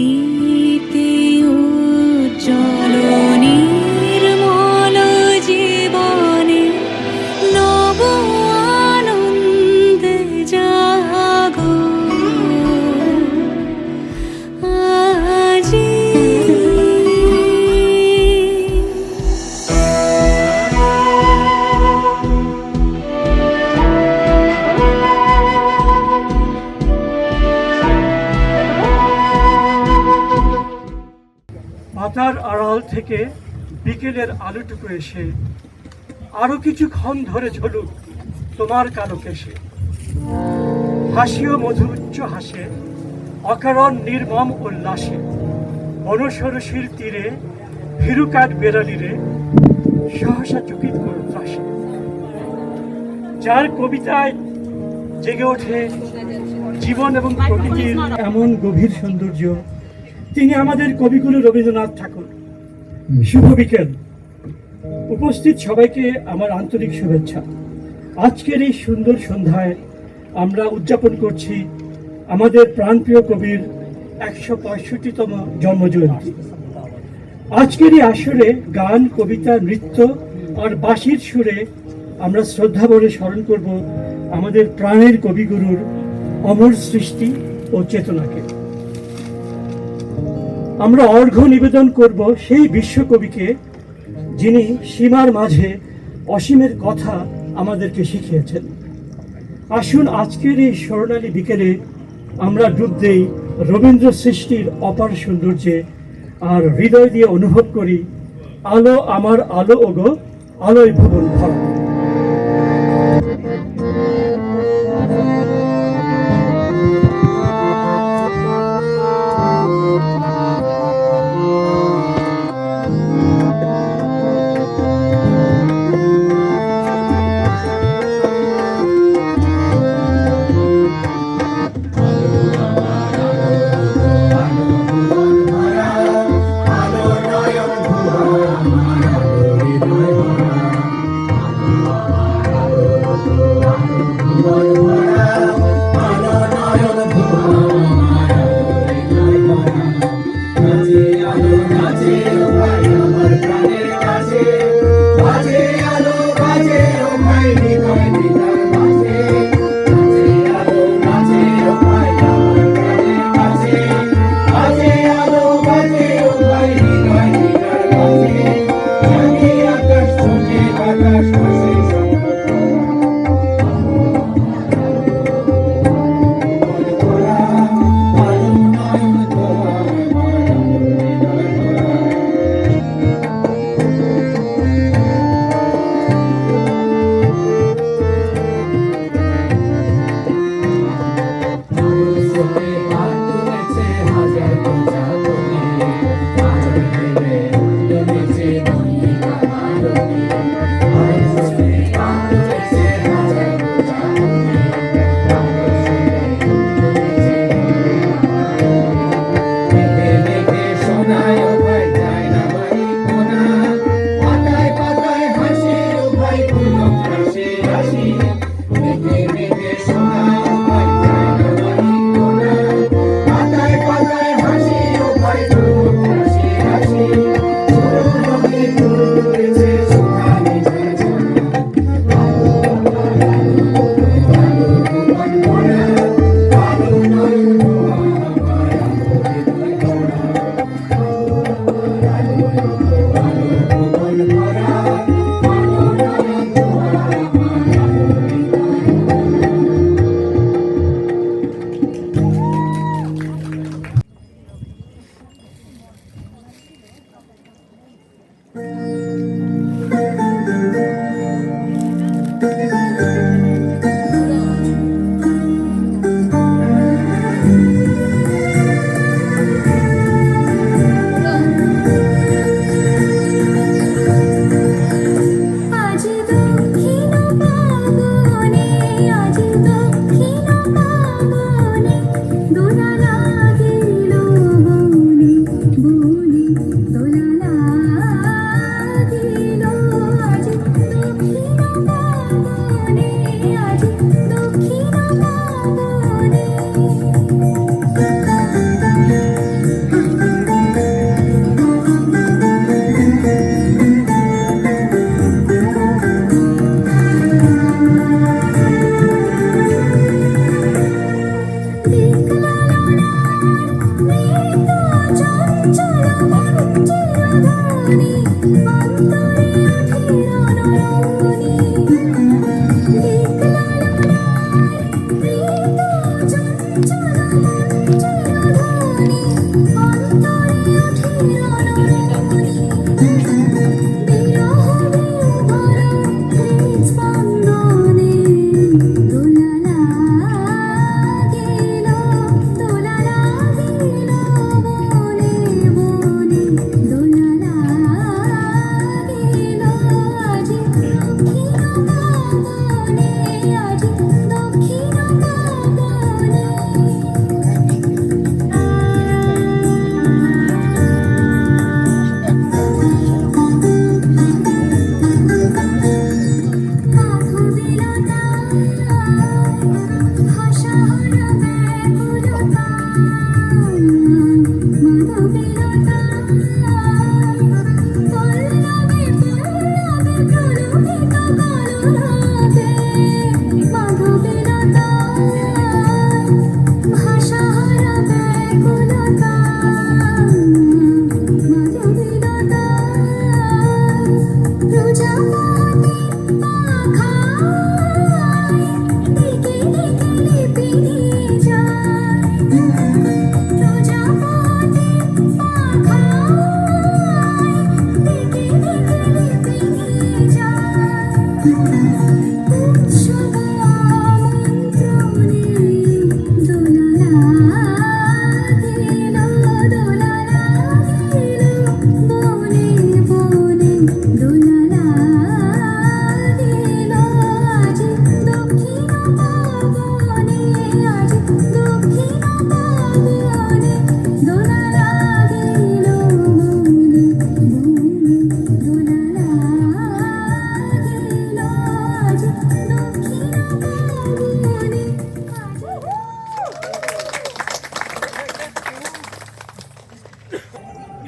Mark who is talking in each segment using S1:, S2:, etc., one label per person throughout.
S1: আলোকিতে উজ্জ্বল নির্মল জীবনে নব আনন্দে জাগো আজি।
S2: মাথার আড়াল থেকে বিকেলের আলোটুকু এসে আরো কিছুক্ষণ ধরে ঝলুক তোমার কালো কেশে। হাসিও মধু উচ্চ হাসে অকারণ নির্মম উল্লাসে, বনসরসীর তীরে ভীরুকাট বেড়ালিরে সহসা চকিত করু ত্রাসে। যার কবিতায় জেগে ওঠে জীবন এবং প্রকৃতির এমন গভীর সৌন্দর্য, তিনি আমাদের কবিগুরু রবীন্দ্রনাথ ঠাকুর। শুভ বিকেল। উপস্থিত সবাইকে আমার আন্তরিক শুভেচ্ছা। আজকের এই সুন্দর সন্ধ্যায় আমরা উদযাপন করছি আমাদের প্রাণপ্রিয় কবির ১৬৫তম জন্মজয়ন্তী। আজকের এই আসরে গান, কবিতা, নৃত্য আর বাঁশির সুরে আমরা শ্রদ্ধা ভরে স্মরণ করব আমাদের প্রাণের কবিগুরুর অমর সৃষ্টি ও চেতনাকে। আমরা অর্ঘ্য নিবেদন করব সেই বিশ্বকবিকে, যিনি সীমার মাঝে অসীমের কথা আমাদেরকে শিখিয়েছেন। আসুন আজকের এই স্বর্ণালী বিকেলে আমরা ডুব দেই রবীন্দ্র সৃষ্টির অপার সৌন্দর্যে, আর হৃদয় দিয়ে অনুভব করি আলো আমার আলো ওগো, আলোয় ভুবন ভরা।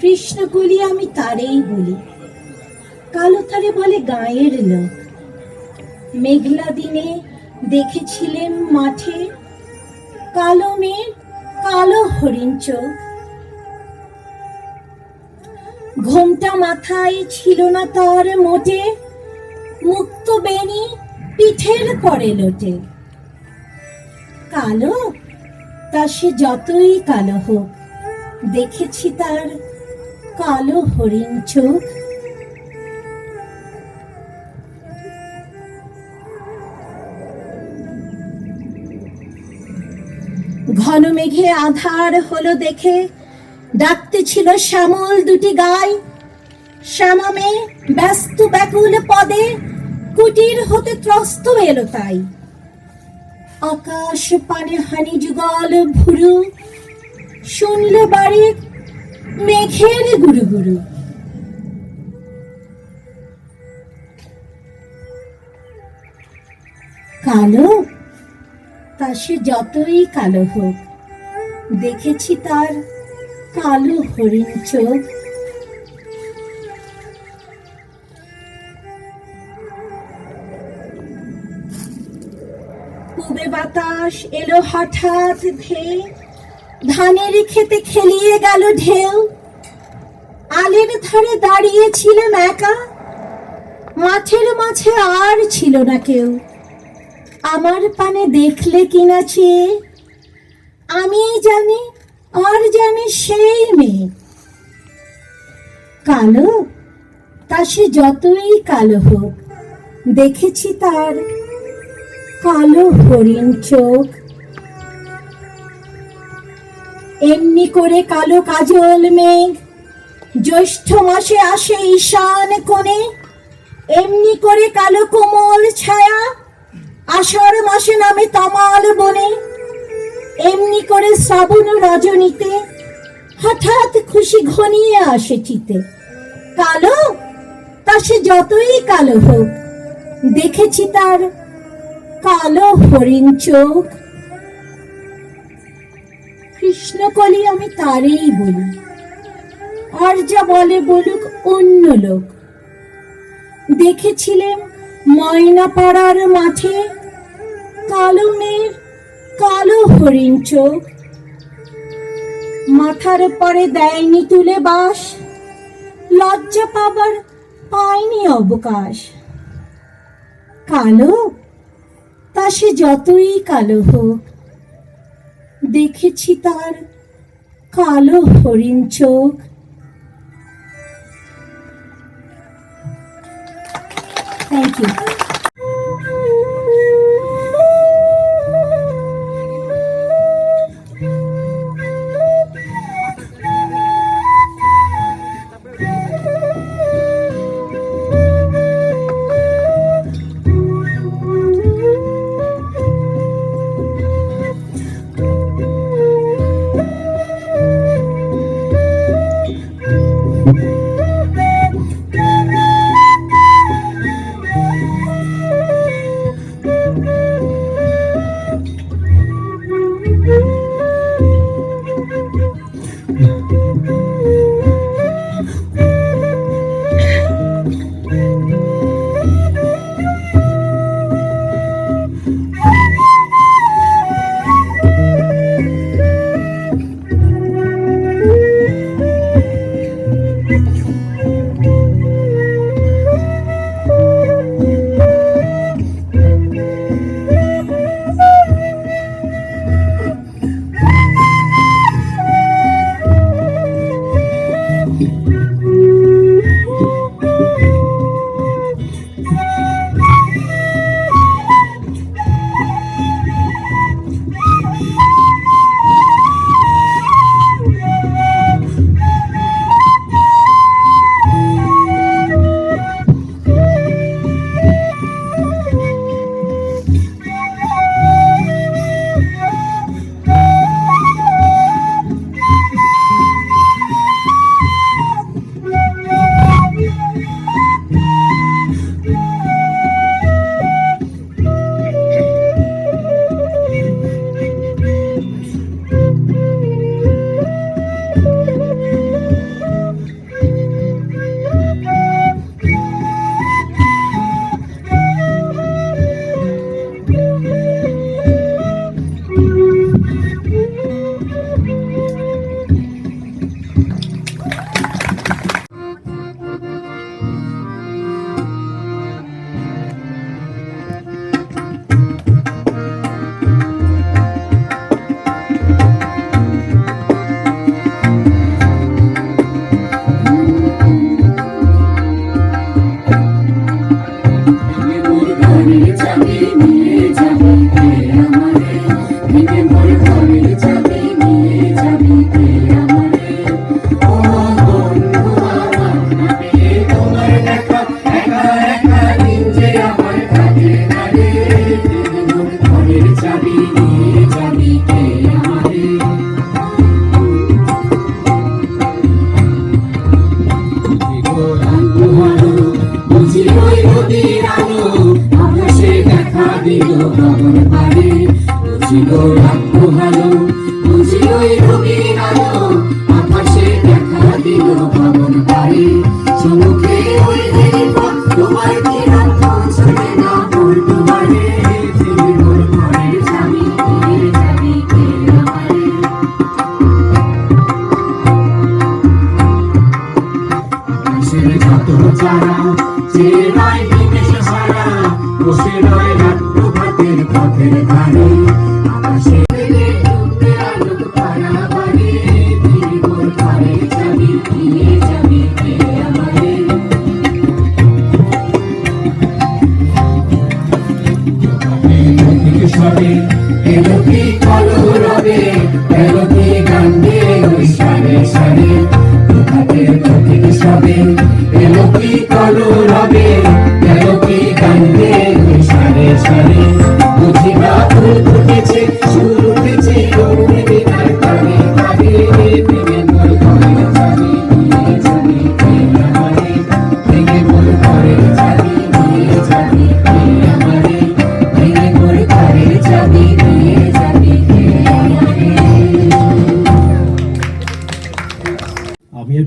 S3: কৃষ্ণকলি আমি তারেই বলি, কালো তারে বলে গাঁয়ের লোক। মেঘলা দিনে দেখেছিলেন মাঠে কালো মেঘ, কালো হরিণ চোখ। ঘোমটা মাথায় ছিল না তার মোটে, মুক্ত বেনি পিঠের পরে লোটে। কালো তা সে যতই কালো হোক, দেখেছি তার কালো হরিণ চোখ। ঘন মেঘে আধার হলো দেখে ডাকতে ছিল শ্যামল দুটি গাই। শ্যামা ব্যস্ত ব্যাকুল পদে কুটির হতে ত্রস্ত এলো তাই। আকাশ পানে হানি যুগল ভুরু, শুনলে বাড়ি মেঘের গুরু গুরু। কালো তা সে যতই কালো হোক, দেখেছি তার কালো হরিণ চোখ। পূবে বাতাস এলো হঠাৎ ধেয়ে, ধানের খেতে খেলিয়ে গেল ঢেউ। আলের ধারে দাঁড়িয়েছিলাম একা, মাঠের মাঝে আর ছিল না কেউ। আমার পানে দেখলে কিনা চেয়ে, আমি জানি আর জানি সেই মেয়ে। কালো তা সে যতই কালো হোক, দেখেছি তার কালো হরিণ চোখ। এমনি করে কালো কাজল মেঘ জ্যৈষ্ঠ মাসে আসে ঈশান কোণে। এমনি করে কালো কোমল ছায়া আষাঢ় মাসে নামে তমাল বনে। এমনি করে শ্রাবণ রজনীতে হঠাৎ খুশি ঘনিয়ে আসে চিতে। কালো তা সে যতই কালো হোক, দেখেছি তার কালো হরিণ চোখ। কৃষ্ণকলি আমি তারেই বলি, আর যা বলে বলুক অন্য লোক। দেখেছিলেন ময়না পাড়ার মাঠে কালো মেঘ, কালো হরিণ চোখ। মাথার পরে দেয়নি তুলে বাস, লজ্জা পাবার পায়নি অবকাশ। কালো, তা সে যতই কালো হোক, দেখেছি তার কালো হরিণ চোখ। Thank you.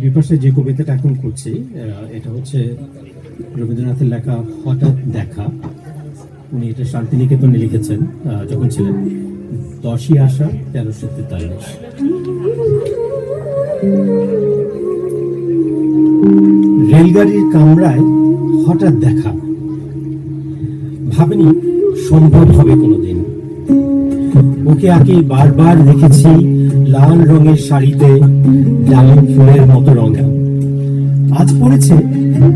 S4: বিপাশে যে কবিতাটা এখন করছি এটা হচ্ছে রবীন্দ্রনাথের লেখা হঠাৎ দেখা। উনি এটা শান্তিনিকেতনে লিখেছেন যখন ছিলেন 10ই আষাঢ় 1343। রেলগাড়ির কামরায় হঠাৎ দেখা, ভাবিনি সম্ভব হবে কোনোদিন। ওকে আগে বারবার দেখেছি লাল রঙের শাড়িতে ডালিম ফুলের মতো রঙা, আজ পড়েছে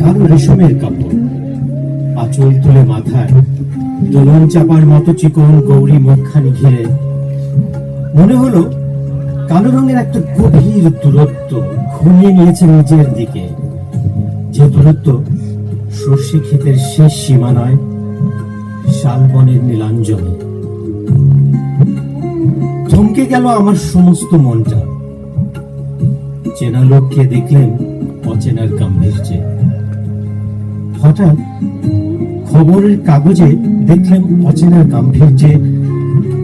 S4: কালো রেশমের কাপড়, আঁচল তুলে মাথায় দোলন চাপার মতো চিকন গৌরী মুখখানি ঘিরে। মনে হলো কালো রঙের একটা গভীর দূরত্ব ঘনিয়ে নিয়েছে নিজের দিকে, যে দূরত্ব সর্ষে ক্ষেতের শেষ সীমানায় শালবনের নীলাঞ্জনে। থমকে গেল আমার সমস্ত মনটা। চেনা লোককে দেখলেন অচেনার গাম্ভীর্যে। হঠাৎ খবরের কাগজে দেখলেন অচেনার গাম্ভীর্যে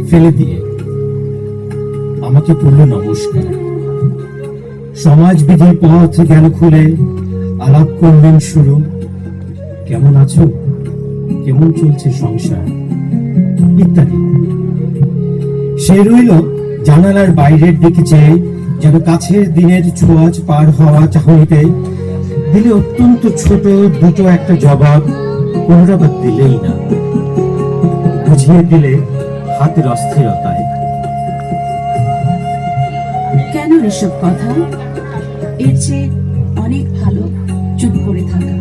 S4: ফেলে দিয়ে আমাকে পড়ল নমস্কার। সমাজবিধির পথ গেল খুলে, আলাপ করলেন শুরু। কেমন আছো, কেমন চলছে সংসার, ইত্যাদি। সে রইল জানালার বাইরের দিকে চেয়ে, যেন কাছের দিনের ছোঁয়াচ পার হওয়া চাহনিতে দিলে অত্যন্ত ছোট দুটো একটা জবাব, কোনটা বা দিলেই না, বুঝিয়ে দিলে হাতের অস্থিরতায়।
S5: কেন এসব কথা? এর চেয়ে অনেক ভালো চুপ করে থাকা।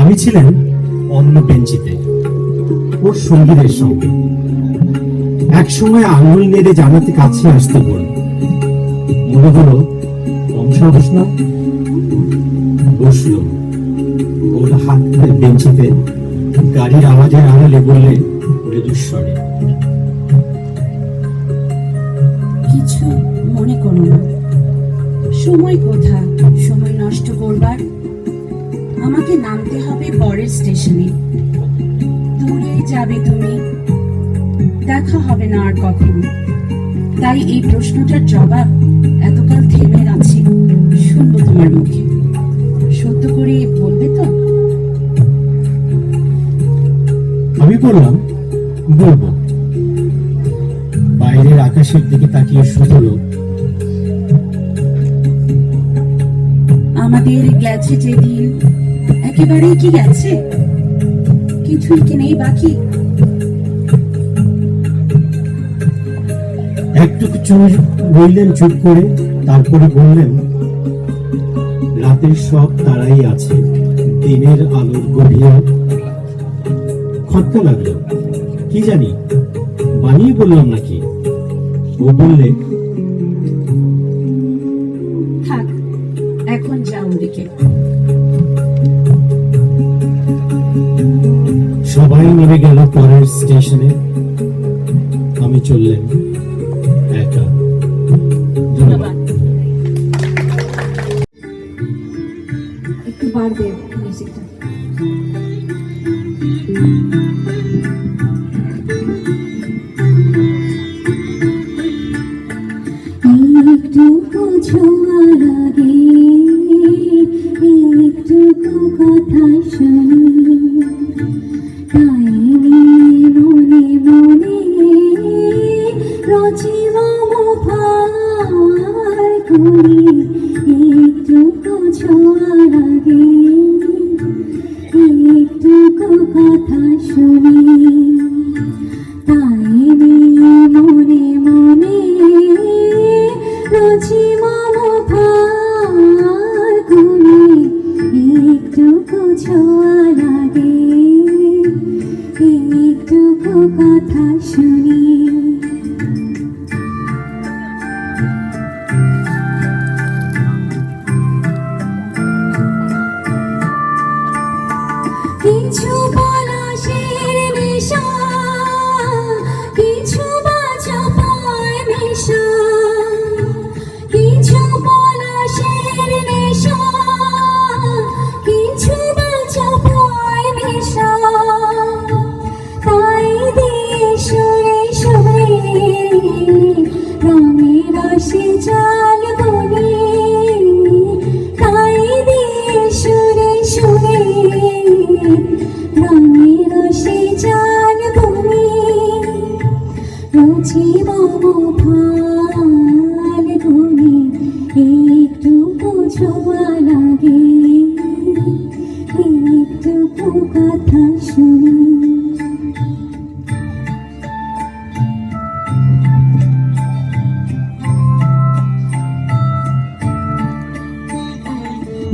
S4: আমি ছিলেন অন্য বেঞ্চিতে ওর সঙ্গীদের সঙ্গে। এক সময় আঙুল নেড়ে জানাতে কাছে আসতে বল, মনে হলো কম সাহস না। বসলো ওর হাত ধরে বেঞ্চিতে, গাড়ির আওয়াজের আড়ালে বললে মৃদুস্বরে,
S5: কিছু মনে করো না। সময় কোথা সময় নষ্ট করবার? আমাকে নামতে হবে পরের স্টেশনে। দূরে যাবে তুমি, দেখা হবে না আর কখনো। তাই এই প্রশ্নটার জবাব এতকাল থেমে আছে, শুনবো তোমার মুখে। সত্য করে বলবে তো?
S4: আমি বললাম বলবো। বাইরের আকাশের দিকে তাকিয়ে শুধল,
S5: আমাদের গেছে যেদিন, একেবারেই কি গেছে? কিছুই কি নেই বাকি?
S4: একটুকু রইলেন চুপ করে, তারপরে বললেন, রাতের সব তারাই আছে দিনের আলোর গভীরে। খটকা লাগলো, কি জানি বানিয়ে বললাম নাকি। ও বললে,
S5: থাক, এখন যাও ওদিকে।
S4: সবাই নেমে গেল পরের স্টেশনে, আমি চললেন একা। ধন্যবাদ।
S5: একটু বাড়বে মিউজিকটা।
S1: একটুকু ছোঁয়া লাগে, একটুকু কথা শুনি, তাই নিয়ে মনে মনে রচিব মুখার করি। একটুকু ছোঁয়া লাগে, একটুকু কথা শুনি, তাই নিয়ে মনে মনে রচি মমতার গুণে একটুকু ছোঁয়া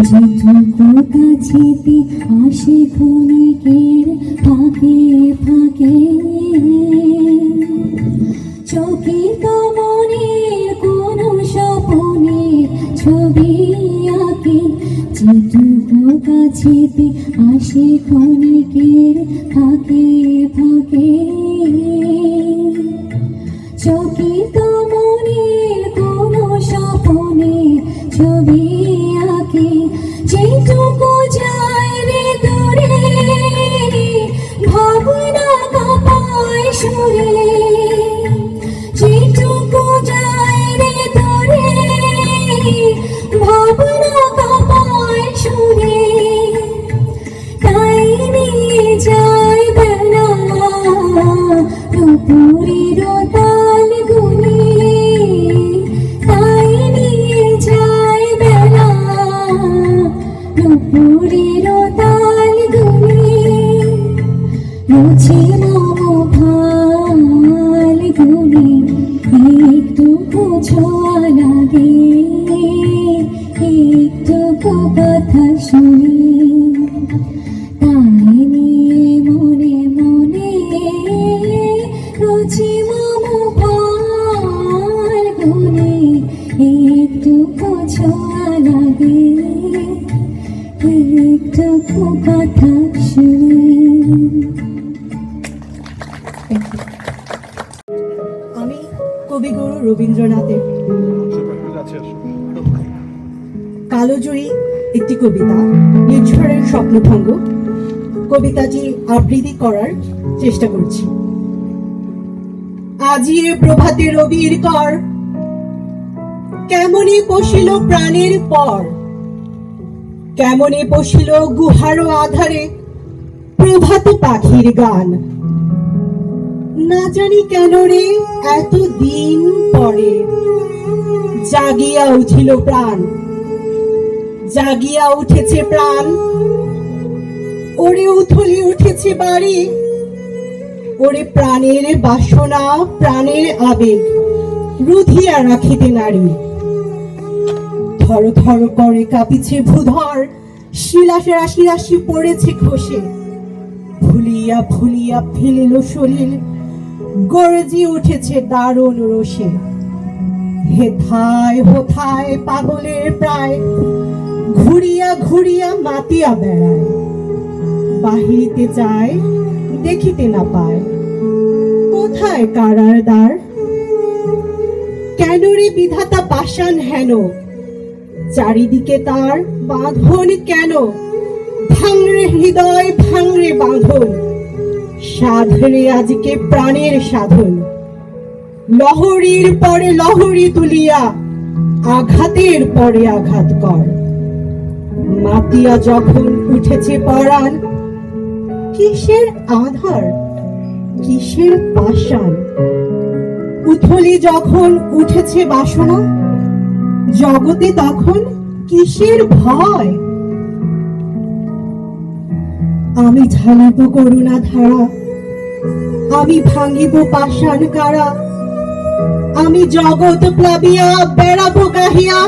S1: যেটুকু কাছেতে আসে ক্ষণিকের ফাঁকে ফাঁকে চোখে তো মনের কোনো স্বপনে ছবি আঁকে যেটুকু কাছেতে আসে ক্ষণিকের ফাঁকে ফাঁকে চোখে তো মনের কোনো স্বপনে ছবি আঁকে যেটুকু যায় রে দূরে ভাবনা কাঁপায় সুরে যেটুকু যায় রে দূরে ভাবনা কাঁপায় সুরে তাই নিয়ে যায় বেলা দুপুরের তাল গুনে তাই নিয়ে যায় বেলা দুপুরের তাল গুনে মুছে মম ভাল গুনে একটুকু ছোঁয়া লাগে একটুকু কথা শুনি তাই নিয়ে মনে মনে রুচি মম ভাল গুনে একটুকু ছোঁয়া লাগে একটুকু কথা শুনি।
S6: আমি কবিগুরু রবীন্দ্রনাথের কালোজয়ী একটি কবিতা ঈশ্বরের স্বপ্নভঙ্গ কবিতাটি আবৃত্তি করার চেষ্টা করছি। আজিয়ে প্রভাতে রবির কর কেমনে পশিল প্রাণের পর কেমনে পশিল গুহার আধারে প্রভাত পাখির গান না জানি কেন রে এত দিন পরে জাগিয়া উঠিল প্রাণ জাগিয়া উঠেছে প্রাণ ওরে উথলি উঠেছে বাড়ি ওরে প্রাণের বাসনা প্রাণের আবেগ রুধিয়া রাখিতে নারী থর থর করে কাঁপিছে ভূধর শিলাসে রাশি রাশি পড়েছে খসে ভুলিয়া ভুলিয়া ফেলিল সলিল গর্জি উঠেছে দারুণ রোষে হেথায় হোথায় পাগলের প্রায় ঘুরিয়া ঘুরিয়া মাতিয়া বেড়ায় বাহিরিতে যায় দেখিতে না পায় কোথায় কারার দ্বার কেন রে বিধাতা পাষাণ হেন চারিদিকে তার বাঁধন কেন ভাঙরে হৃদয় ভাঙরে বাঁধন সাধরে আজকে প্রাণের সাধন লহরীর পরে লহরী তুলিয়া আঘাতের পরে আঘাত কর মাতিয়া যখন উঠেছে পরাণ কিসের আধার কিসের পাষাণ উথলি যখন উঠেছে বাসনা জগতে তখন কিসের ভয় আমি ঝালিব করুণা ধারা আমি ভাঙিব পাষাণ কারা আমি জগৎ প্লাবিয়া বেড়াবো গাহিয়া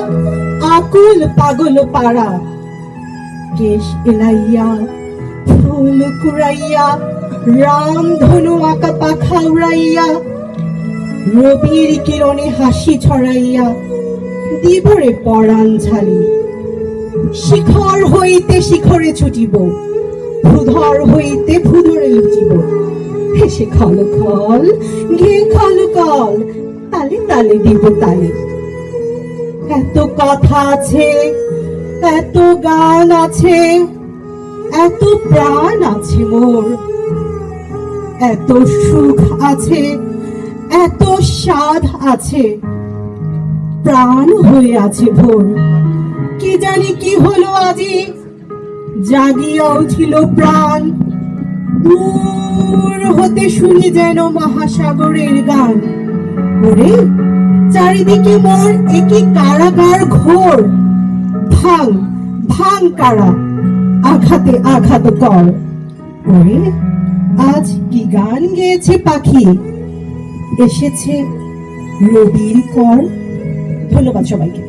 S6: আকুল পাগল পাড়া কেশ এলাইয়া ফুল কুড়াইয়া রাম ধনু আঁকা পাখা উড়াইয়া রবির কিরণে হাসি ছড়াইয়া দিবরে পরাণ ঝালি শিখর হইতে শিখরে ছুটিব ভূধর হইতে ভূধরে লুচিব হেসে খল খল ঘে খল কল তালে তালে দিব তালে এত কথা আছে এত গান আছে এত প্রাণ আছে মোর এত সুখ আছে এত স্বাদ আছে প্রাণ হয়ে আছে ভোর কি জানি কি হলো আজি জাগিয়া উঠিল প্রাণ দূর হতে শুনি যেন মহাসাগরের গান ওরে চারিদিকে মোর একই কারাগার ঘোর ভাঙ ভাঙ কারা আঘাতে আঘাত কর ওরে আজ কি গান গেয়েছে পাখি এসেছে রবির কর। ধন্যবাদ সবাইকে।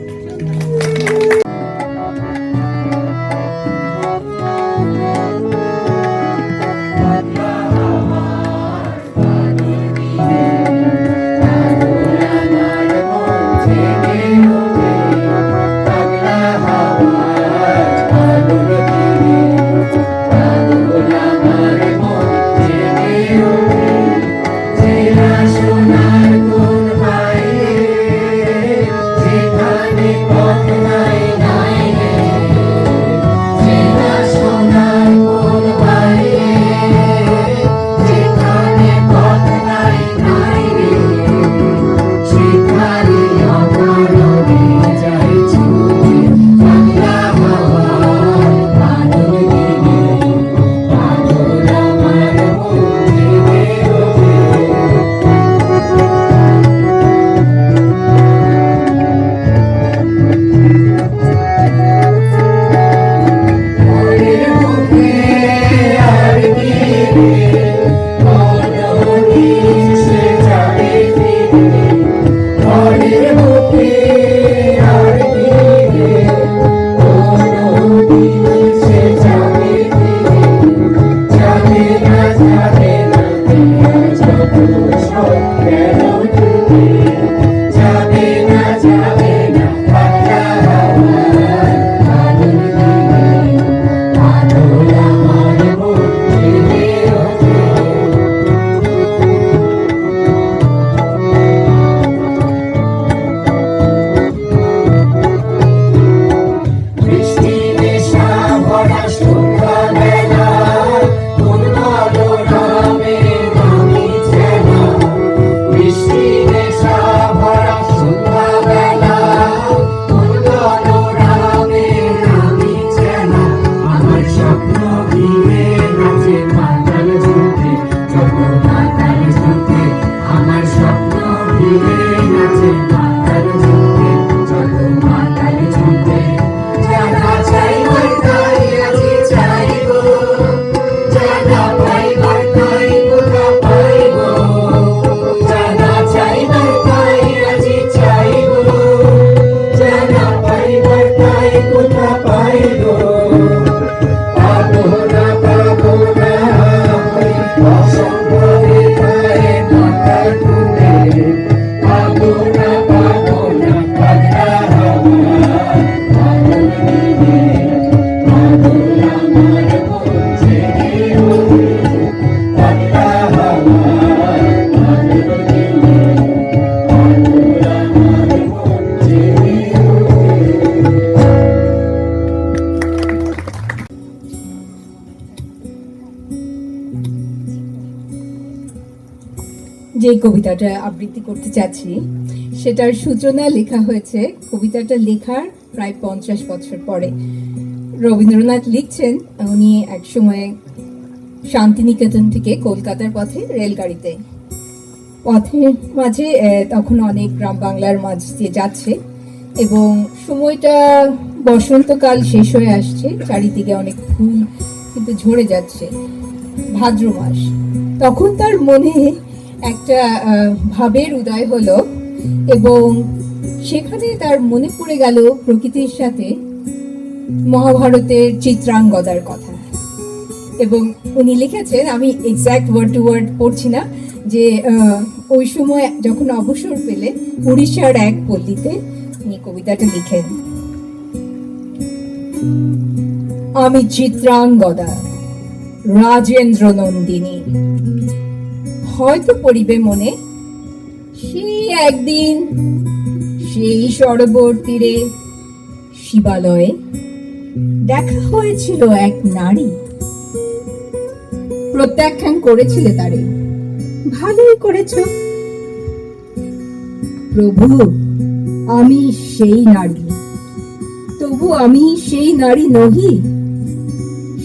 S7: যে কবিতাটা আবৃত্তি করতে চাচ্ছি সেটার সূচনা লেখা হয়েছে কবিতাটা লেখার প্রায় 50 বছর পরে। রবীন্দ্রনাথ লিখছেন উনি এক সময় শান্তিনিকেতন থেকে কলকাতার পথে রেলগাড়িতে, পথের মাঝে তখন অনেক গ্রাম বাংলার মাঝ দিয়ে যাচ্ছে এবং সময়টা বসন্তকাল শেষ হয়ে আসছে, চারিদিকে অনেক ফুল কিন্তু ঝরে যাচ্ছে, ভাদ্র মাস। তখন তার মনে একটা ভাবের উদয় হলো এবং সেখানে তার মনে পড়ে গেল প্রকৃতির সাথে মহাভারতের চিত্রাঙ্গদার কথা। এবং উনি লিখেছেন, আমি এক্সাক্ট ওয়ার্ড টু ওয়ার্ড পড়ছি না, যে ওই সময় যখন অবসর পেলে উড়িষ্যার এক পল্লীতে উনি কবিতাটা লিখেন। আমি চিত্রাঙ্গদা রাজেন্দ্র নন্দিনী, হয়তো পড়িবে মনে সেই একদিন সেই সরোবর তীরে শিবালয়ে দেখা হয়েছিল এক নারী, প্রত্যাখ্যান করেছিলে তারে, ভালোই করেছ প্রভু, আমি সেই নারী, তবু আমি সেই নারী নহি,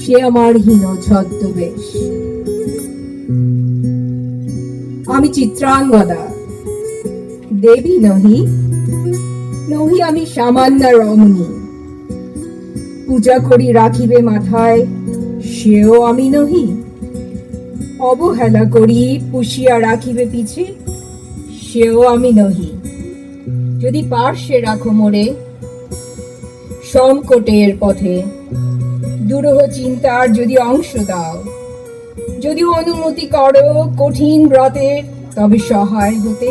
S7: সে আমার হীন ছদ্মবেশ। আমি চিত্রাঙ্গদা দেবী নহি, নহি আমি সামান্য রমণী, পূজা করি রাখিবে মাথায় সেও আমি নহি, অবহেলা করি পুষিয়া রাখিবে পিছে সেও আমি নহি। যদি পার্শ্বে রাখো মোরে সংকটের পথে, দুরূহ চিন্তার যদি অংশ দাও, যদি অনুমতি করো কঠিন ব্রতের তবে সহায় হতে,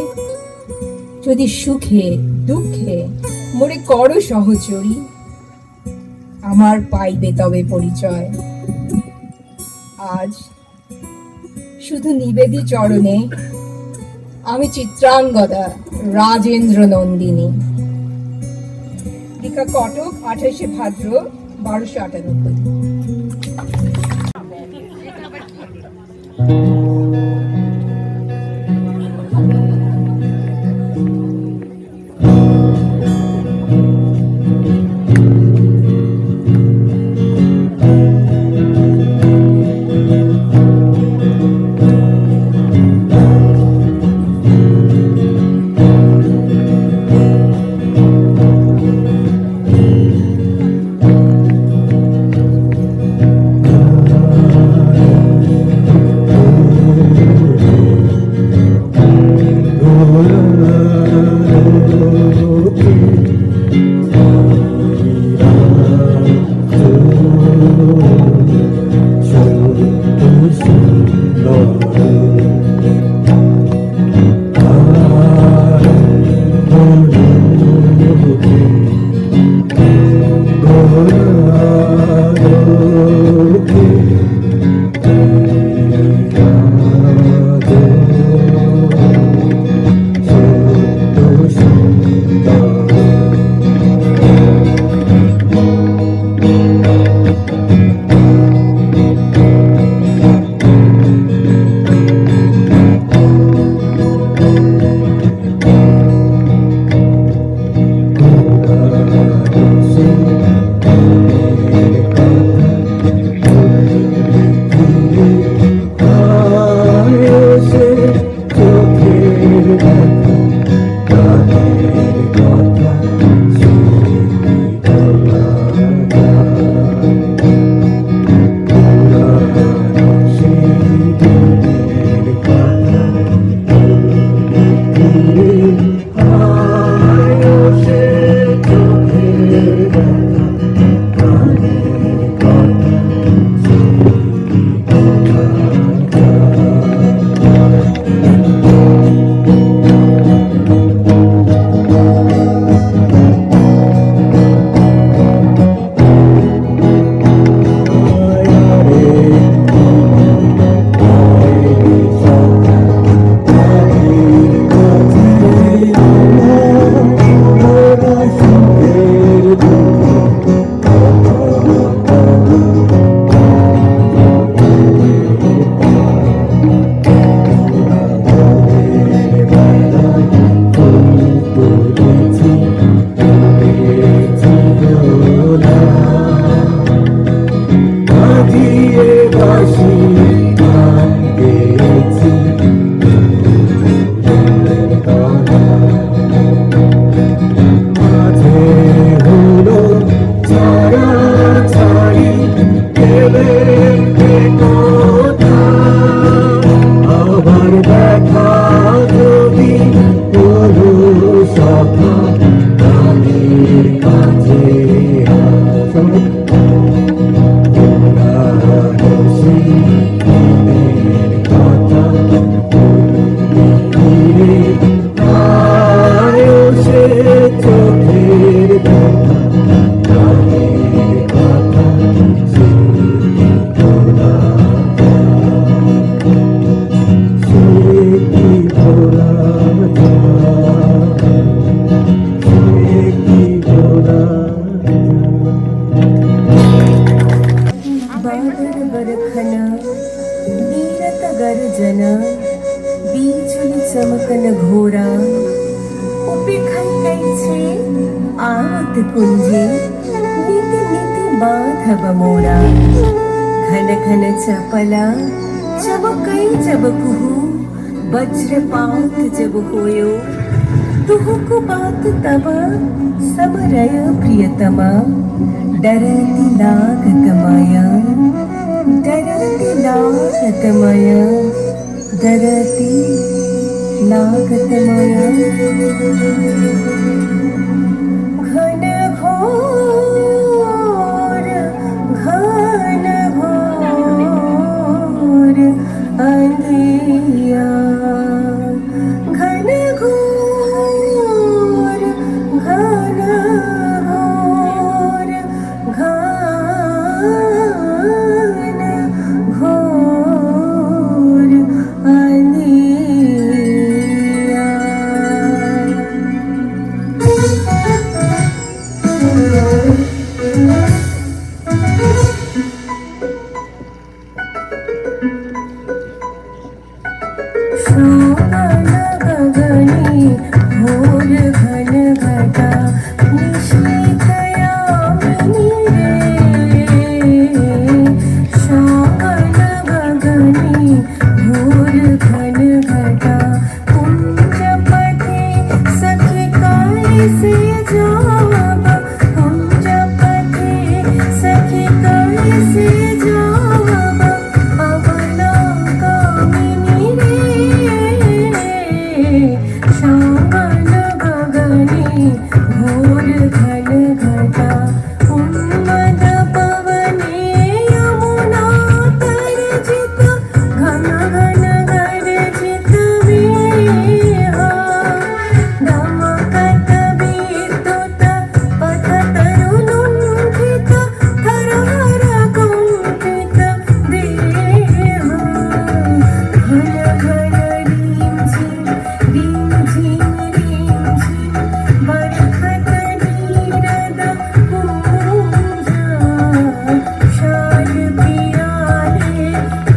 S7: যদি সুখে দুঃখে মোরে করো সহচরী, আমার পাইবে তবে পরিচয়। আজ শুধু নিবেদি চরণে আমি চিত্রাঙ্গদা রাজেন্দ্র নন্দিনী। লেখা কটক, 28শে ভাদ্র 1298।
S8: कुंजे नीति नीति बाधव मोरा घन घन चपला चबकई चबकुहु वज्रपात जब होयो तुहु बात तब समरय प्रियतमा डरती लागत माया डरती लागत माया डरती लागत माया घन घोर अंधिया घन घोर अंधिया शोभन गगनी घोर घन घटा निशीथयामिनी रे शोभन गगनी घोर घन घटा कुंज पथे सखी कैसे जाब कुंज पथे सखी कैसे जाब अवलोकमिनी रे शोभन गगनी घोर घन घटा उन्मद पवने यमुना तरजित घन घन गर्जित वेहा दमकत विद्युत पथ तरुलुण्ठित थरहर कुण्ठित देहा घन घन रिंझिन बरखत नीरद पूंजा शाल पियाले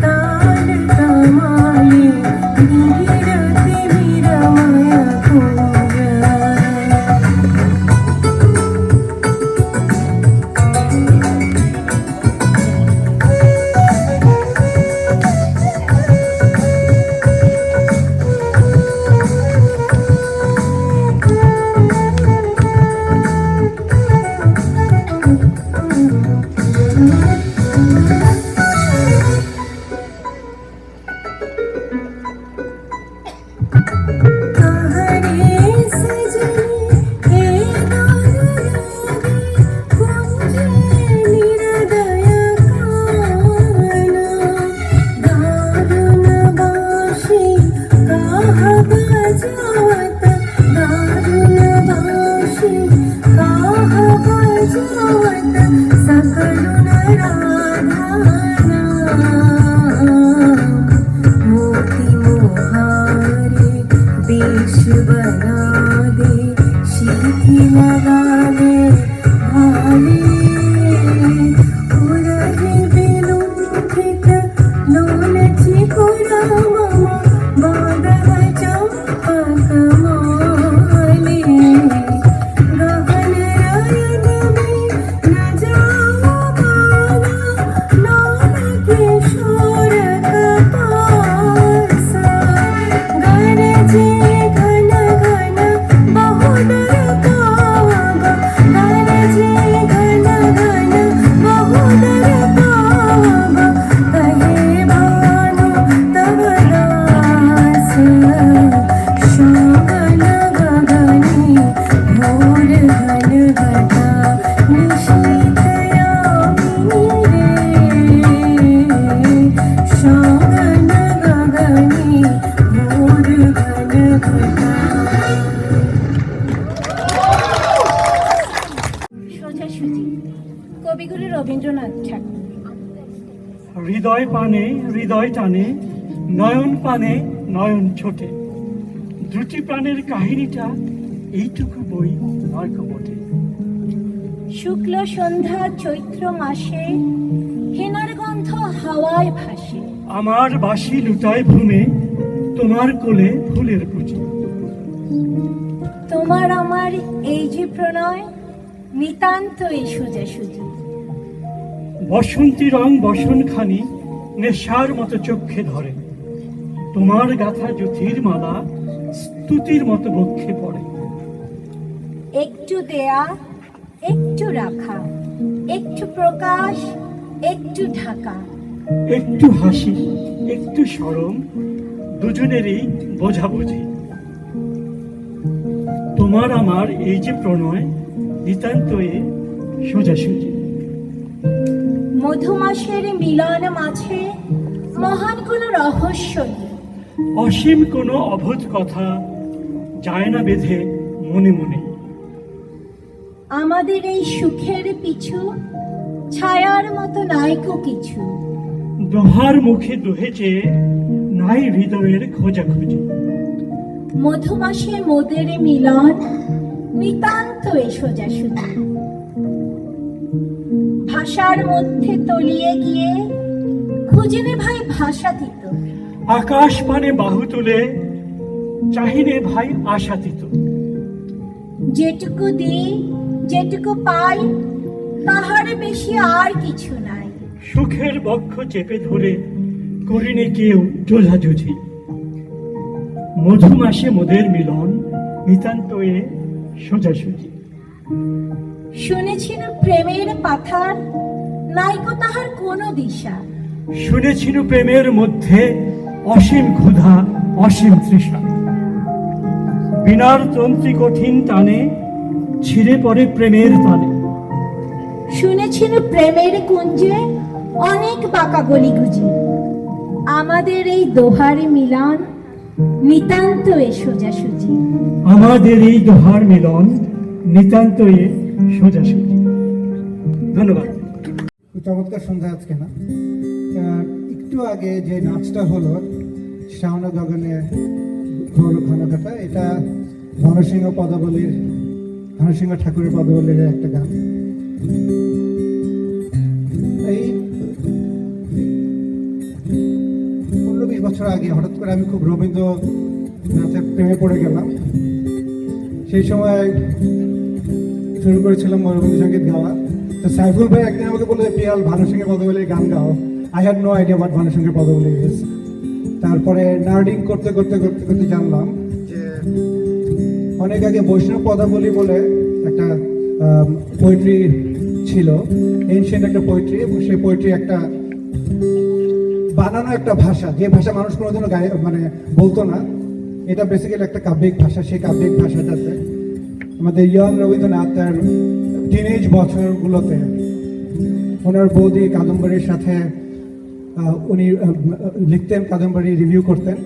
S8: ताल तमाले नीरति विरमय पूजा कहरे सजनी हे दारुयोगी कुंजे निरदय काना दारुण बाशी काह बजावत दारुण बाशी काह बजावत सकरुण राधाना मोती मोहारे देश बना दे शीखी लगा दे भाले उरही बिलुंठित लोलची कुरा ममा बादल चंपक माले गहन रयन में न जाओ बाला नाम किशोर कपासा गरजे घन घन बहुदर काग गरजे घन घन बहुदर काग कहे भानु तव दास शोभन गगनी घोर घन घटा निशीथयामिनी रे शोभन गगनी घोर घन घटा
S3: সোজাসুজি কবিগুরু রবীন্দ্রনাথ ঠাকুর।
S2: হৃদয় পানে হৃদয় টানে নয়ন পানে নয়ন ছোটে দুটি প্রাণের কাহিনীটা এইটুকু বই নয় বটে
S3: শুক্ল সন্ধ্যা চৈত্র মাসে হেনার গন্ধ হাওয়ায় ভাসে
S2: আমার বাঁশি লুটায় ভূমে তোমার কোলে ফুলের কুচি
S3: তোমার আমার এই যে প্রণয় নিতান্তই সোজাসুজি।
S2: বসন্তী রং বসনখানি নেশার মতো চোখে ধরে, তোমার গাথা জ্যোতির মালা স্তুতির মতো বক্ষে পড়ে।
S3: একটু দেয়া, একটু রাখা, একটু প্রকাশ, একটু ঢাকা।
S2: একটু হাসি, একটু সরম, দুজনেরই বোঝাবুঝি। তোমার আমার এই যে প্রণয়, নিতান্তই সোজাসুজি।
S3: মধুমাসের মিলন মাঝে মহান কোনো রহস্য নেই।
S2: অসীম কোনো অভূত কথা যায় না বেঁধে মনে মনে।
S3: আমাদের এই সুখের পিছু ছায়ার মতো নাইকো কিছু।
S2: দোহার মুখে দোহে চেয়ে নাই হৃদয়ের খোঁজাখুঁজি।
S3: মধুমাসে মোদের মিলন নিতান্তই সোজাসুজি। ভাষার মধ্যে তলিয়ে গিয়ে খুঁজেনে ভাই ভাষা দিত।
S2: আকাশ পানে বাহু তুলে চাহিনে ভাই আশাতীত।
S3: যেটুকু দিই, যেটুকু পাই, তাহার বেশি আর কিছু নাই।
S2: সুখের বক্ষ চেপে ধরে করিনে কেউ জোঝাজুঝি। মধুমাসে মোদের মিলন নিতান্তয়ে সোজাসুজি।
S3: শুনেছিল প্রেমের পাথার নাইকো তাহার কোনো দিশা।
S2: শুনেছিল প্রেমের মধ্যে অসীম ক্ষুধা, অসীম তৃষা। বিনার তন্ত্রী কঠিন টানে ছিঁড়ে পড়ে প্রেমের তানে।
S3: শুনেছিল প্রেমের কুঞ্জে অনেক বাঁকা গলিগুজি। আমাদের এই দোহার মিলন নিতান্তই সোজাসুজি।
S2: আমাদের এই দোহার মিলন নিতান্তয়ে সোজাসুজি। ধন্যবাদ।
S9: চমৎকার সন্ধ্যা আজকে না। একটু আগে যে নাচটা হলো শ্রাবণ গগনে ঘোর ঘনঘটা, এটা ভানুসিংহ পদাবলীর, ভানুসিংহ ঠাকুরের পদাবলীর একটা গান। এই 15-20 বছর আগে হঠাৎ করে আমি খুব রবীন্দ্রনাথের প্রেমে পড়ে গেলাম। সেই সময় শুরু করেছিলাম রবীন্দ্রসঙ্গীত গাওয়া। তো সাইফুল ভাই একদিন আমাকে বলে, পিয়াল ভানুসিংহের পদাবলীর গান গাও। I had no idea but ভানুসিংহের পদাবলী ইজ। তারপরে নার্ডিং করতে করতে করতে করতে জানলাম যে অনেক আগে বৈষ্ণব পদাবলী বলে একটা পোয়েট্রি ছিল, এনশিয়েন্ট একটা পোয়েট্রি, এবং সেই পোয়েট্রি একটা বানানো একটা ভাষা, যে ভাষা মানুষ কোনোদিনও মানে বলতো না। এটা বেসিক্যালি একটা কাব্যিক ভাষা। সেই কাব্যিক ভাষাটাতে আমাদের ইয়ং রবীন্দ্রনাথ তার টিনেজ বছরগুলোতে ওনার বৌদি কাদম্বরীর সাথে উনি লিখতেন, কাদম্বরী রিভিউ করতেন।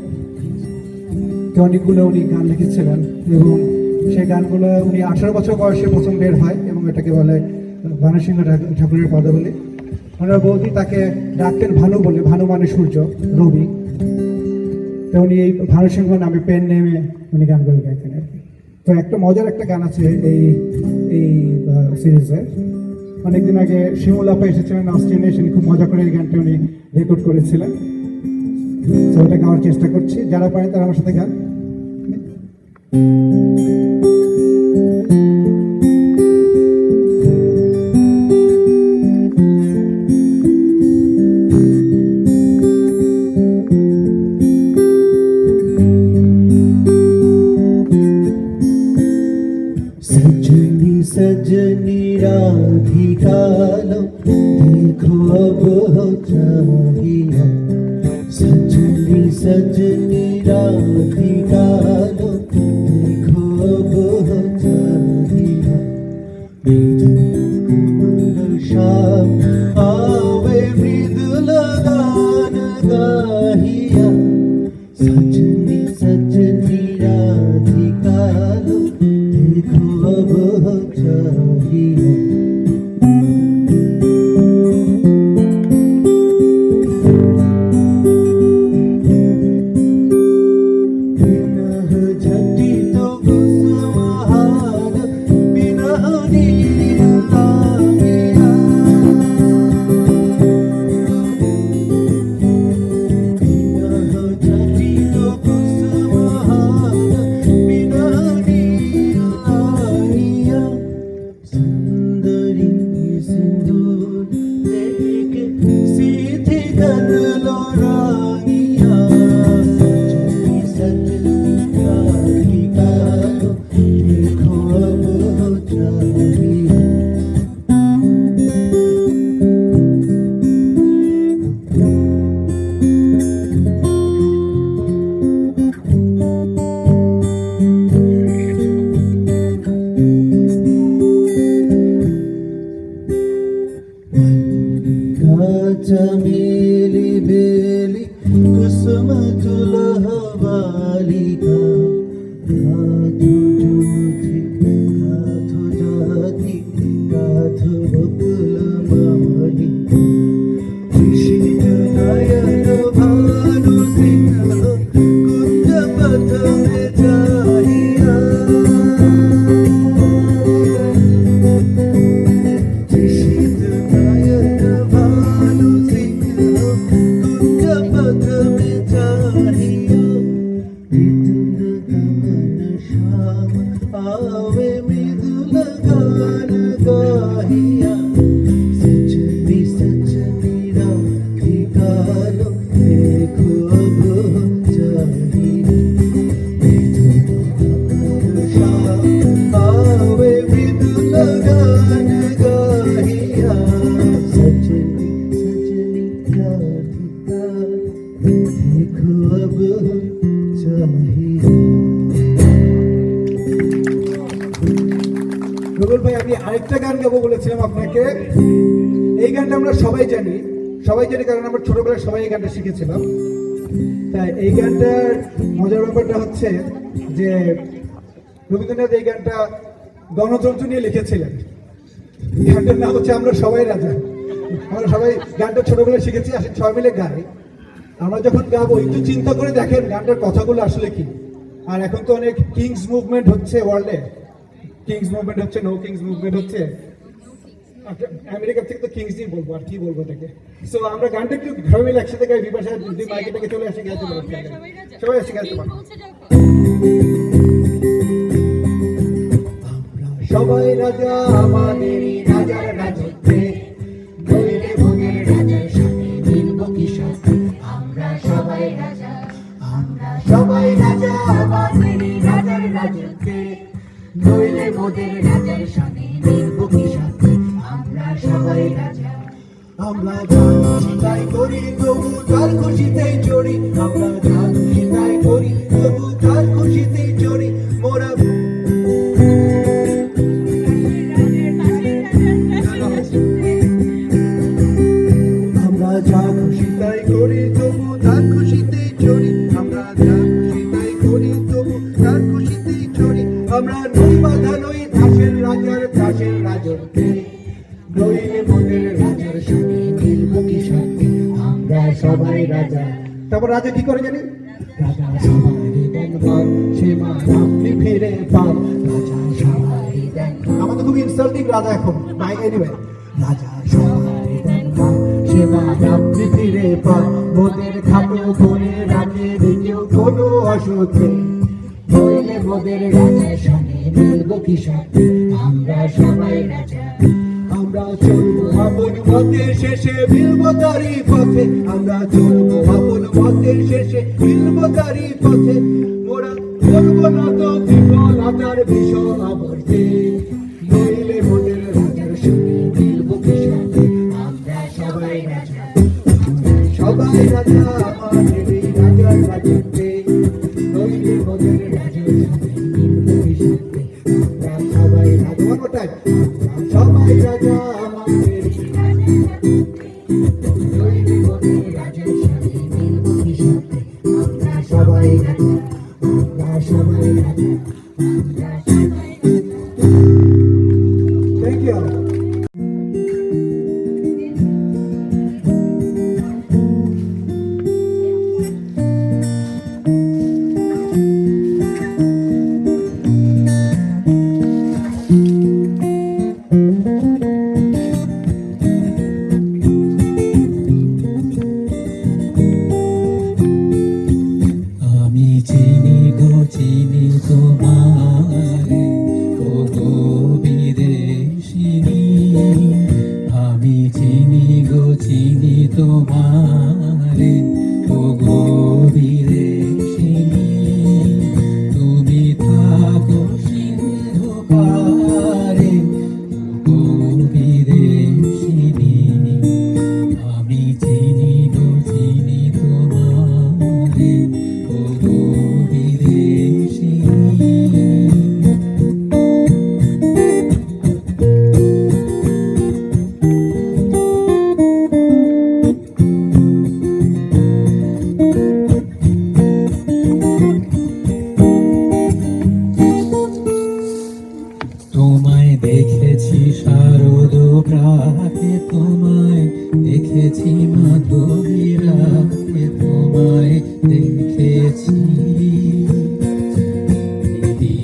S9: তো অনেকগুলো উনি গান লিখেছিলেন এবং সেই গানগুলো উনি 18 বছর বয়সে প্রথম বের হয় এবং এটাকে বলে ভানুসিংহ ঠাকুরের পদাবলী। ওনার বৌদি তাকে ডাকতেন ভানু বলে, ভানু মানে সূর্য, রবি। তো উনি এই ভানুসিংহ নামে পেন নেমে উনি গানগুলো গাইতেন আর কি। তো একটা মজার একটা গান আছে এই সিরিজে। অনেকদিন আগে শিমুল আপা এসেছিলেন অস্ট্রেলিয়া, এসে খুব মজা করে এই গানটা উনি রেকর্ড করেছিলেন। তো ওটা গাওয়ার চেষ্টা করছি, যারা পারে তারা আমার সাথে গান।
S10: सजनी सजनी राधिका लो देखो अब हो चाहिए। सजनी सजनी राधिका लो देखो अब हो चाहिए। मृदुल शाम आवे मृदुल गान गाहिया। सजनी सजनी राधिका लो देखो अब हो चाहिए। बिनह झटी तो कुसुमहार बिनह नीर लागिया। बिनह झटी तो कुसुमहार बिनह नीर लागिया। चमेली बेली कुसुम तुलह बालिका गाथु जुथि गाथु जाति गाथु बकुल मालिका ऋषिज नयन भानु सिंह कुंज पथ में जाहिया ऋषिज नयन भानु सिंह कुंज पथ में जाहिया मृदुल गमन श्याम आवे मृदुल गान गाहिया सजनी सजनी राखी कालो देखो अब चाहिए मृदुल गमन श्याम आवे मृदुल गान गाहिया सजनी सजनी राखी कालो देखो अब चाहिए।
S9: রুবেল ভাই, আমি আরেকটা গান গাবো বলেছিলাম আপনাকে। এই গানটা আমরা সবাই জানি কারণ আমরা ছোটবেলায় সবাই এই গানটা শিখেছিলাম। তাই এই গানটার মজার ব্যাপারটা হচ্ছে যে রবীন্দ্রনাথ এই গানটা গণতন্ত্র নিয়ে লিখেছিলেন। গানটার নাম হচ্ছে আমরা সবাই রাজা। আমরা সবাই গানটা ছোটবেলায় শিখেছি, আসেন সবাই মিলে গাই। আমরা যখন গাবো একটু চিন্তা করে দেখেন গানটার কথাগুলো আসলে কি। আর এখন তো অনেক কিংস মুভমেন্ট হচ্ছে ওয়ার্ল্ডে, কিংস মুভমেন্ট হচ্ছে, নো কিংস মুভমেন্ট হচ্ছে। আমেরিকা থেকে তো কিংসই বলবো, আর কি বলবো এটাকে। সো আমরা গানটা একটু ঘরে মিলে একসাথে গাই, বিপাশা যদি মাইকেটাকে চলে আসে গাইতে পারবো, সবাই এসে গাইতে পারবো। সবাই রাজা আমাদেরই রাজার রাজত্বে, নইলে ভোগের রাজার সাথে মিলব কি সাথে। আমরা সবাই রাজা আমাদেরই রাজার রাজত্বে, নইলে মোদের রাজার সাথে মিলব কি সাথে। আমরা সবাই রাজা। আমরা গান শিকাই করি তবু তার খুশিতেই চড়ি, আমরা গান শিকাই করি তবু তার খুশিতেই চড়ি। মোরা আমরা যা খুশি তাই করি তবু তার খুশিতেই চড়ি, আমরা যা খুশি তাই করি তবু তার খুশিতেই চড়ি। আমরা নই বাধা নই দাসের রাজত্বে, নইলে মোদের রাজার সাথে মিলব কি সাথে। আমরা সবাই রাজা। তারপর রাজা কি করে জানি? রাজা সবাই দেন মান, সে মান আপনি ফিরে পান। রাজা সবাই দেন, আমাদের খুব ইনসাল্টিং রাজা এখন। এনিওয়ে, রাজা সবাই দেন মান, সে মান আপনি ফিরে পান। মোদের খাটো করে রাজে কেউ কোনো অসুখে, নইলে মোদের রাজার সাথে মিলব কি সাথে। আমরা সবাই রাজা। আমরা চলবো আপন পথের শেষে মিলব তারই পথে, আমরা চলবো আপন পথের শেষে মিলব তারই পথে। মোরা চলবো না তো বিফলতার ভীষণ আবর্তে, নইলে মোদের রাজার সাথে মিলব কি সাথে। আমরা সবাই রাজা। সবাই রাজা আমাদেরই রাজার রাজত্বে, নইলে মোদের রাজার সাথে মিলব কি সাথে। আমরা সবাই রাজা। সবাই রাজা আমাদের, নইলে মোদের রাজার সাথে মিলব কি সাথে। আমরা সবাই রাজা, আমরা সবাই রাজা, আমরা সবাই রাজা। Thank you.
S10: আমি চিনি গো চিনি তোমার
S4: তোমায় দেখেছি শারদ প্রাতে, তোমায় দেখেছি মাধবী রাতে, তোমায় দেখেছি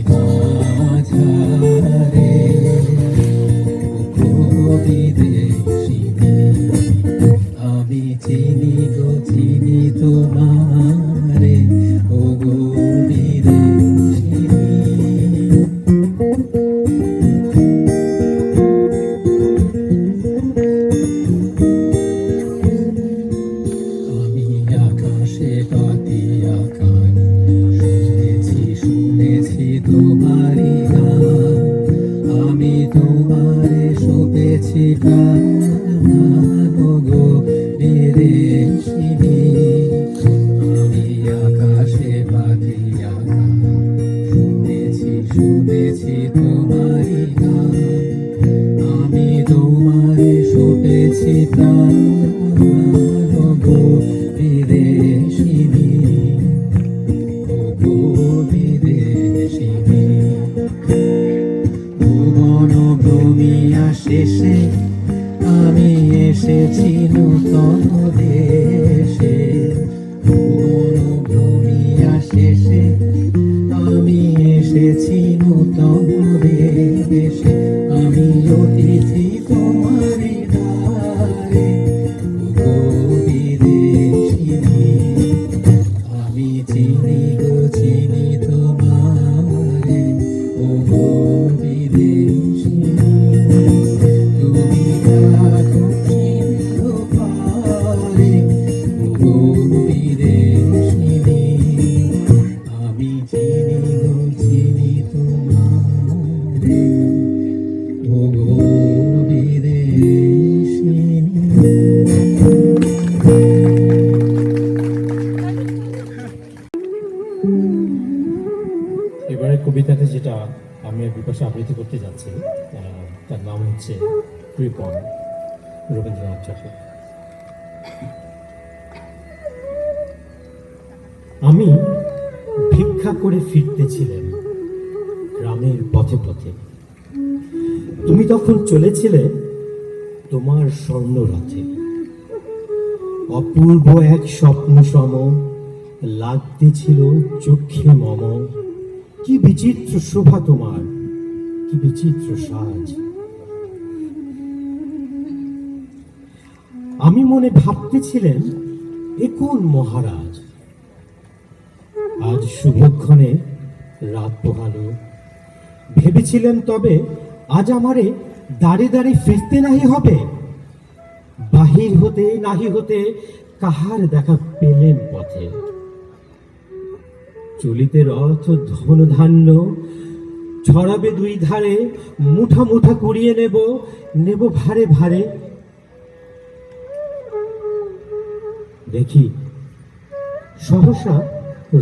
S4: মাঝারে বিদেশিনী। আমি চিনি গো চিনি তোমারে, ও গো বিদেশিনী। আমি আকাশে পাতিয়া কান, শুনেছি শুনেছি তোমারি গান, আমি তোমারে শুনেছি গান, ও গো বিদেশিনী। আমি আকাশে পাতিয়া কান, শুনেছি শুনেছি তোমারি গান, আমি তোমারে শুনেছি প্রাণ, ও গো বিদেশিনী, ও গো বিদেশিনী। ভুবন ভ্রমিয়া শেষে আমি এসেছি নূতন দেশে, ভুবন ভ্রমিয়া শেষে আমি এসেছি নূতন দেশে। আমি অতিথি তোমারি দ্বারে, ও গো বিদেশিনী। আমি চিনি গো চিনি তোমারে, ও গো বিদেশিনী। তুমি থাকো সিন্ধু পারে, ও গো বিদেশিনী। আমি চিনি গো চিনি তোমারে, ও গো বিদেশিনী। এবারে কবিতাতে যেটা আমি আর বিপাশা আবৃত্তি করতে যাচ্ছি, তার নাম হচ্ছে কৃপণ, রবীন্দ্রনাথ ঠাকুর। আমি ভিক্ষা করে ফিরতেছিলাম গ্রামের পথে পথে, তুমি তখন চলেছিলে তোমার স্বর্ণ রথে। অপূর্ব এক স্বপ্ন সম লাগতেছিল চোখে মম, কি বিচিত্র শোভা তোমার, কি বিচিত্র সাজ। আমি মনে ভাবতেছিলেন এ কোন মহারাজ। আজ শুভক্ষণে রাত পোহালো, ভেবেছিলেন তবে আজ আমারে দাঁড়ে দাঁড়ে ফিরতে নাহি হবে। বাহির হতে নাহি হতে কাহার দেখা পেলেন পথে। চলিতে রথ ধন ধান্য ছড়াবে দুই ধারে, মুঠা মুঠা কুড়িয়ে নেব নেব ভারে ভারে। দেখি সহসা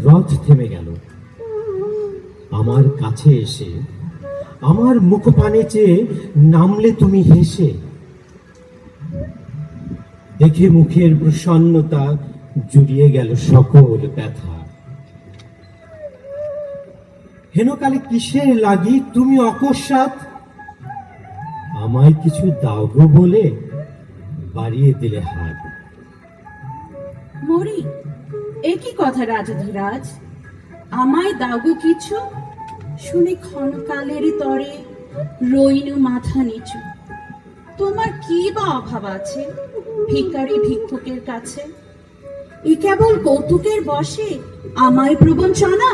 S4: রথ থেমে গেল, আমার কাছে এসে আমার মুখ পানে চেয়ে নামলে তুমি হেসে। দেখে মুখের প্রসন্নতা জুড়িয়ে গেল সকল ব্যথা। হেনকালে কিসের লাগি তুমি অকস্মাৎ আমায় কিছু দাও গো বলে বাড়িয়ে দিলে হাত।
S5: মরি, এ কি কথা রাজধীরাজ, আমায় দাগো কিছু? শুনে ক্ষণকালের তরে রইনু মাথা নিচু। তোমার কি বা অভাব আছে ভিখারি ভিক্ষুকের কাছে? এ কেবল কৌতুকের বসে আমায় প্রবঞ্চনা।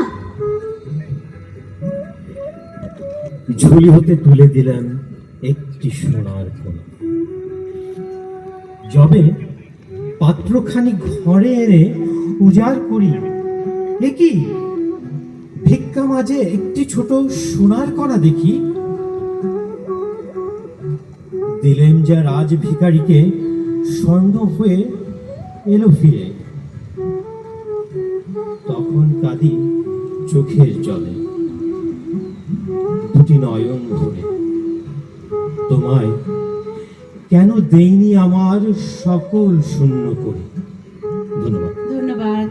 S4: ঝুলি হতে তুলে দিলেন একটি সোনার কোনা। যবে পাত্রখানি ঘরে এনে উজাড় করি, এ কি ভিক্ষা মাঝে একটি ছোট সোনার কণা দেখি। দিলেন যা রাজ ভিখারিকে স্বর্ণ হয়ে এলো ফিরে। তখন কাঁদি চোখের জলে, দুটি নয়ন ধরে। তোমায় কেন দেইনি আমার সকল শূন্য করে। ধন্যবাদ।
S5: ধন্যবাদ।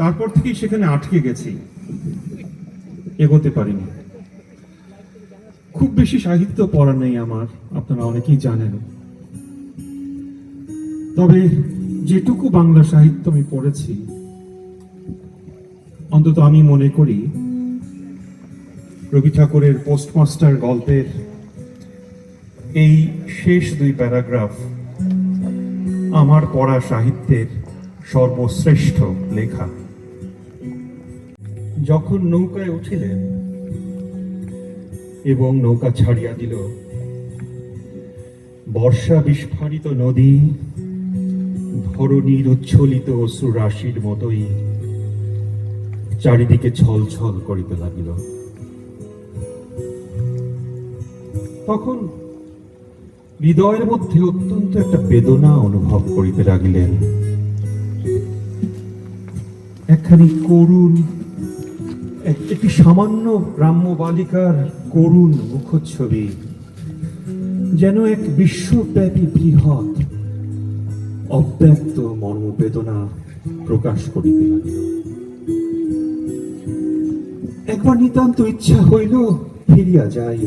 S11: তারপর থেকেই সেখানে আটকে গেছি। এগোতে পারিনি। খুব বেশি সাহিত্য পড়া নেই আমার, আপনারা অনেকেই জানেন। তবে যেটুকু বাংলা সাহিত্য আমি পড়েছি, অন্তত আমি মনে করি রবি ঠাকুরের পোস্টমাস্টার গল্পের এই শেষ 2 প্যারাগ্রাফ আমার পড়া সাহিত্যের সর্বশ্রেষ্ঠ লেখা। যখন নৌকায় উঠিলেন এবং নৌকা ছাড়িয়া দিল, বর্ষা বিস্ফারিত নদী ধরণীর উচ্ছ্বলিত অশ্রু রাশির মতোই চারিদিকে ছলছল করিতে লাগিল। তখন হৃদয়ের মধ্যে অত্যন্ত একটা বেদনা অনুভব করিতে লাগিলেন। একখানি করুণ, একটি সামান্য গ্রাম্য বালিকার করুণ মুখচ্ছবি যেন এক বিশ্বব্যাপী বৃহৎ অব্যক্ত মর্মবেদনা প্রকাশ করিতে লাগিল। একবার নিতান্ত ইচ্ছা হইল ফিরিয়া যাই,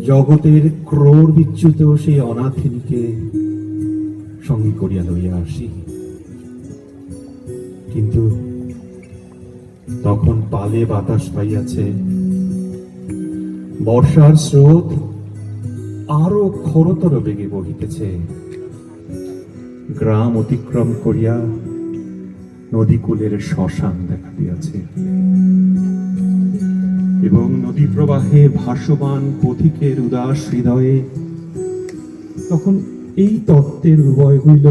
S11: জগতের ক্রোড় বিচ্যুত সেই অনাথিনীকে সঙ্গে করিয়া লইয়া আসি। কিন্তু তখন পালে বাতাস পাইয়াছে, বর্ষার স্রোত আরো খরতর বেগে বহিতেছে। গ্রাম অতিক্রম করিয়া নদীকূলের শ্মশান দেখা দিয়াছে এবং নদী প্রবাহে ভাসমান পথিকের উদাস হৃদয়ে তখন এই তত্ত্বের উদয় হইল,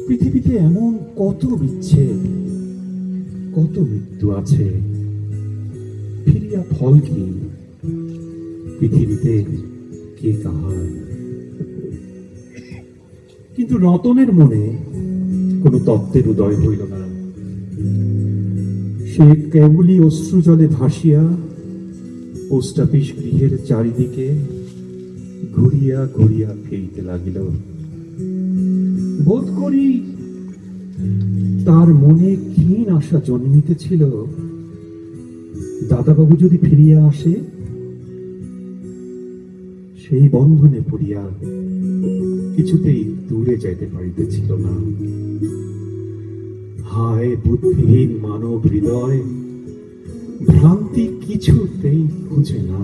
S11: পৃথিবীতে এমন কত বিচ্ছেদ, কত মৃত্যু আছে, ফিরিয়া ফল কি? পৃথিবীতে কে কাহার? কিন্তু রতনের মনে কোনো তত্ত্বের উদয় হইল না। সে কেবলই অশ্রু জলে ভাসিয়া পোস্ট অফিস গৃহের চারিদিকে ঘুরিয়া ঘুরিয়া ফিরিতে লাগিল। বোধ করি তার মনে ক্ষীণ আশা জন্মিতেছিল, দাদাবাবু যদি ফিরিয়া আসে। সেই বন্ধনে পড়িয়া কিছুতেই দূরে যাইতে পারিতেছিল না। হায় বুদ্ধিহীন মানব হৃদয়, ভ্রান্তি কিছুতেই খুঁজে না।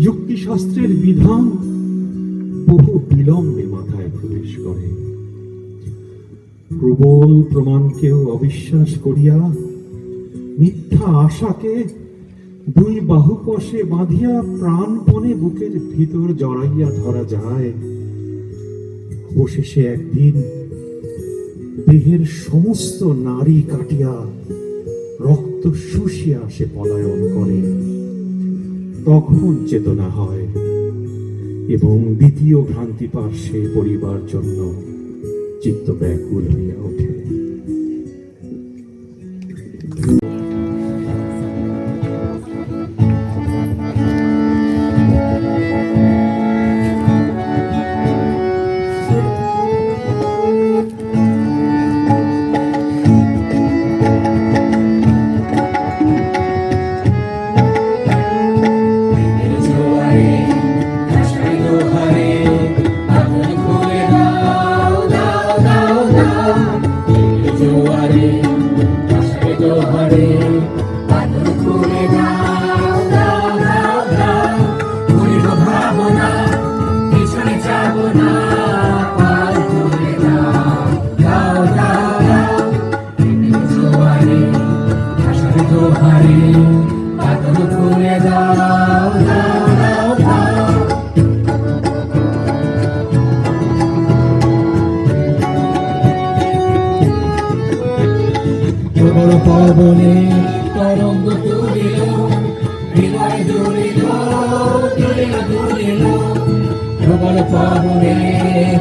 S11: যুক্তিশাস্ত্রের বিধান বহু বিলম্বে মাথায় প্রবেশ করে। প্রবল প্রমাণকেও অবিশ্বাস করিয়া মিথ্যা আশাকে 2 বাহুপাশে বাঁধিয়া প্রাণপণে বুকের ভিতর জড়াইয়া ধরা যায়। অবশেষে একদিন দেহের সমস্ত নাড়ি কাটিয়া রক্ত শুষিয়া সে পলায়ন করে। তখন চেতনা হয় এবং দ্বিতীয় ভ্রান্তি পার্শ্বে পড়িবার জন্য চিত্ত ব্যাকুল হইয়া ওঠে।
S10: পবনে তরঙ্গ তুলিল, হৃদয় দুলিল দুলিল দুলিল। প্রবল পবনে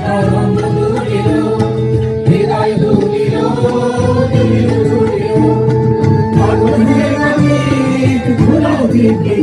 S10: তরঙ্গ তুলিল, হৃদয় দুলিল দুলিল দুলিল। ফাগুনের গীত ঘুরাও দিকে